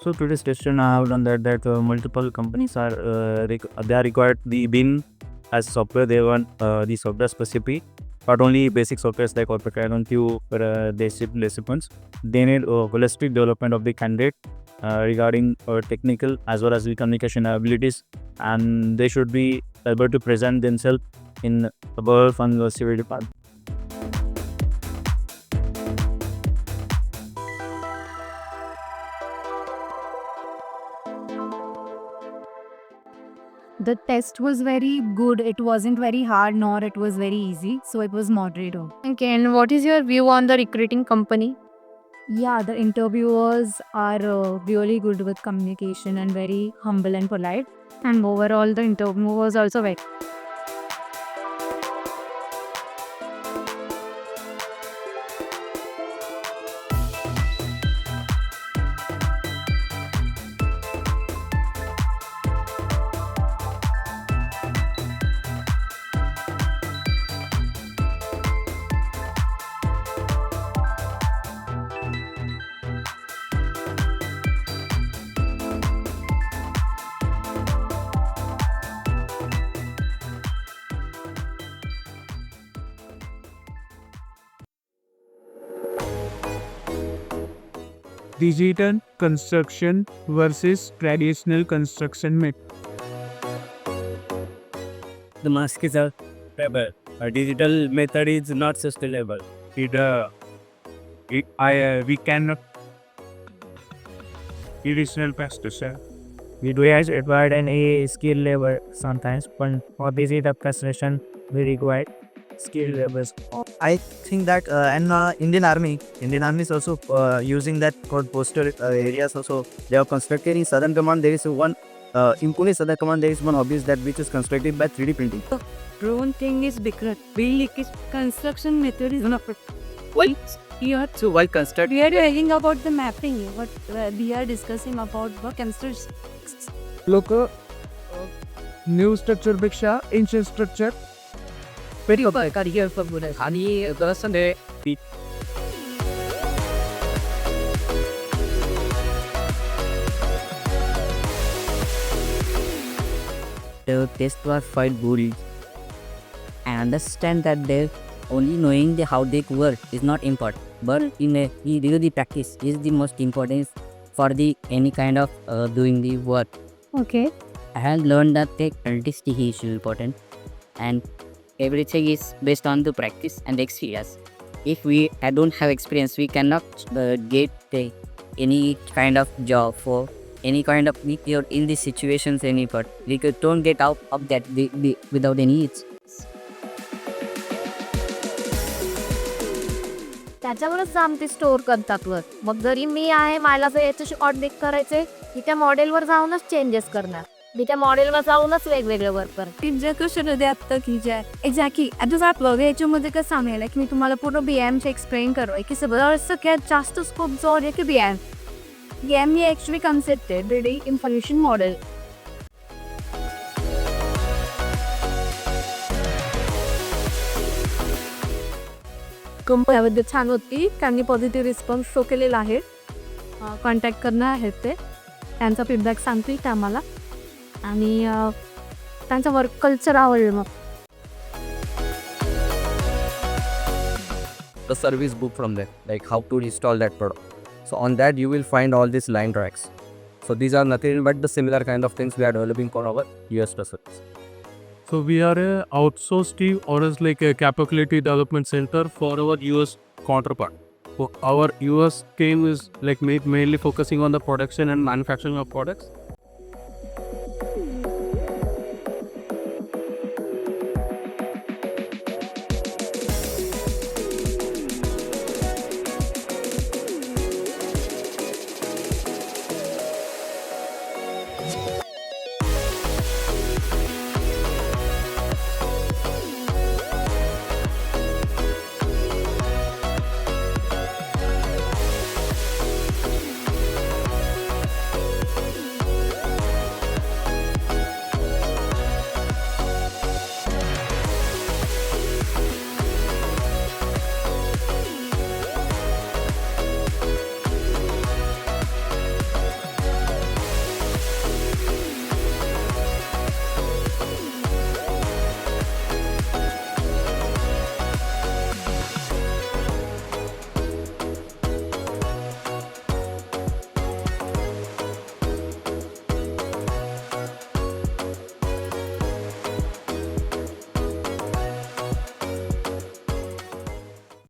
So today's session I have learned that multiple companies are they are required the BIM as software. They want the software specific, not only basic softwares like AutoCAD and few disciplines. They need holistic development of the candidate regarding technical as well as the communication abilities, and they should be able to present themselves in above and the civil department. The test was very good. It wasn't very hard nor it was very easy. So it was moderate. Okay, and what is your view on the recruiting company? Yeah, the interviewers are really good with communication and very humble and polite. And overall, the interview was also very. Digital construction versus traditional construction method. The mask is a rebel. A digital method is not sustainable. We cannot traditional practice. We do has required an a skill level sometimes, but for busy the frustration we require skill levels. I think that Indian Army is also using that for postal areas also. They are constructed in Southern Command. There is one in Pune Southern Command. There is one office that which is constructed by 3D printing. Drone thing is bigger. Building is construction method is not. Well, Here, so while construct, we are talking about the mapping. What we are discussing about the construction. लोक new structure पेक्षा ancient structure very okay. Career for good. आणि कसं आहे The tests were quite good. I understand that they only knowing how they work is not important, but in a the practice is the most important for the any kind of doing the work. Okay. I have learned that the artistic is important, and everything is based on the practice and experience. If we don't have experience, we cannot get any kind of job for any kind of you're in these situations any but we don't get out of that without any it's त्याच्यावरच जाम ते store करतात वर. मग जरी मी आहे मला जर याच्याशी audit करायचे की त्या मॉडेलवर जाऊनच चेंजेस करणार. मी त्या मॉडेलवर जाऊनच वेगवेगळे वर्क करणार. तुमच्या कशामध्ये आत्ता की जे एक्झॅक्टली आता आपलं याच्यामध्ये कसं सांगायला की मी तुम्हाला पूर्ण BIMचे एक्सप्लेन करू की सगळ्यात जास्त स्कोप जो आहे की BIM ही ॲक्च्युली कन्सेप्ट आहे बिल्डिंग इन्फॉर्मेशन मॉडेल. कंपनीमध्ये छान होती. त्यांनी पॉझिटिव्ह रिस्पॉन्स शो केलेला आहे. कॉन्टॅक्ट करणार आहेत ते. त्यांचा फीडबॅक सांगतील ते आम्हाला आणि त्यांचं वर्क कल्चर आवडलं. मग the service book from there, like how to install that product. So on that you will find all these line tracks. So these are nothing but the similar kind of things we are developing for our US specifics. So we are a outsourced team or is like a capability development center for our US counterpart. So our US team is like mainly focusing on the production and manufacturing of products.